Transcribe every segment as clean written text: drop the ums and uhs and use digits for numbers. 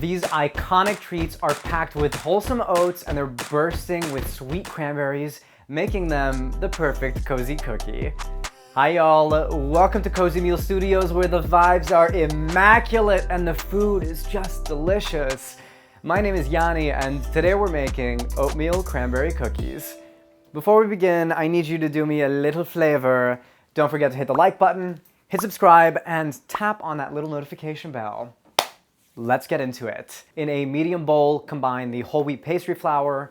These iconic treats are packed with wholesome oats and they're bursting with sweet cranberries, making them the perfect cozy cookie. Hi y'all, welcome to Cozymeal Studios where the vibes are immaculate and the food is just delicious. My name is Yanni and today we're making oatmeal cranberry cookies. Before we begin, I need you to do me a little favor. Don't forget to hit the like button, hit subscribe, and tap on that little notification bell. Let's get into it. In a medium bowl, combine the whole wheat pastry flour,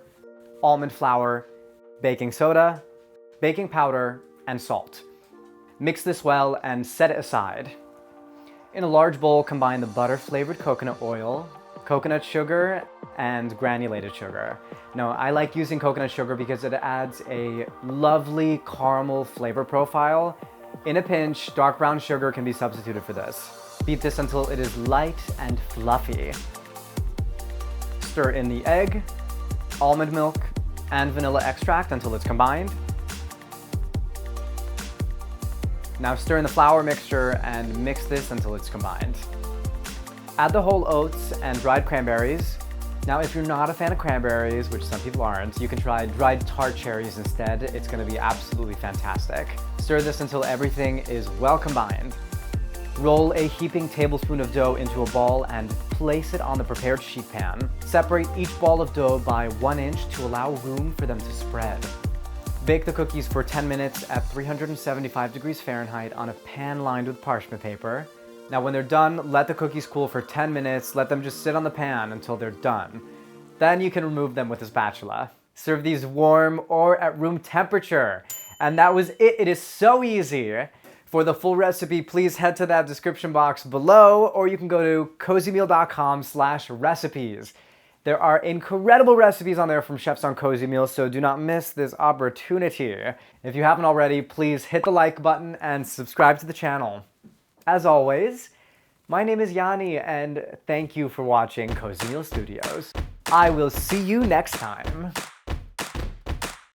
almond flour, baking soda, baking powder, and salt. Mix this well and set it aside. In a large bowl, combine the butter-flavored coconut oil, coconut sugar, and granulated sugar. Now, I like using coconut sugar because it adds a lovely caramel flavor profile. In a pinch, dark brown sugar can be substituted for this. Beat this until it is light and fluffy. Stir in the egg, almond milk, and vanilla extract until it's combined. Now stir in the flour mixture and mix this until it's combined. Add the whole oats and dried cranberries. Now if you're not a fan of cranberries, which some people aren't, you can try dried tart cherries instead. It's going to be absolutely fantastic. Stir this until everything is well combined. Roll a heaping tablespoon of dough into a ball and place it on the prepared sheet pan. Separate each ball of dough by 1 inch to allow room for them to spread. Bake the cookies for 10 minutes at 375 degrees Fahrenheit on a pan lined with parchment paper. Now when they're done, let the cookies cool for 10 minutes, let them just sit on the pan until they're done. Then you can remove them with a spatula. Serve these warm or at room temperature. And that was it. It is so easy. For the full recipe, please head to that description box below, or you can go to cozymeal.com/recipes. There are incredible recipes on there from chefs on Cozymeal, so do not miss this opportunity. If you haven't already, please hit the like button and subscribe to the channel. As always, my name is Yanni, and thank you for watching Cozymeal Studios. I will see you next time.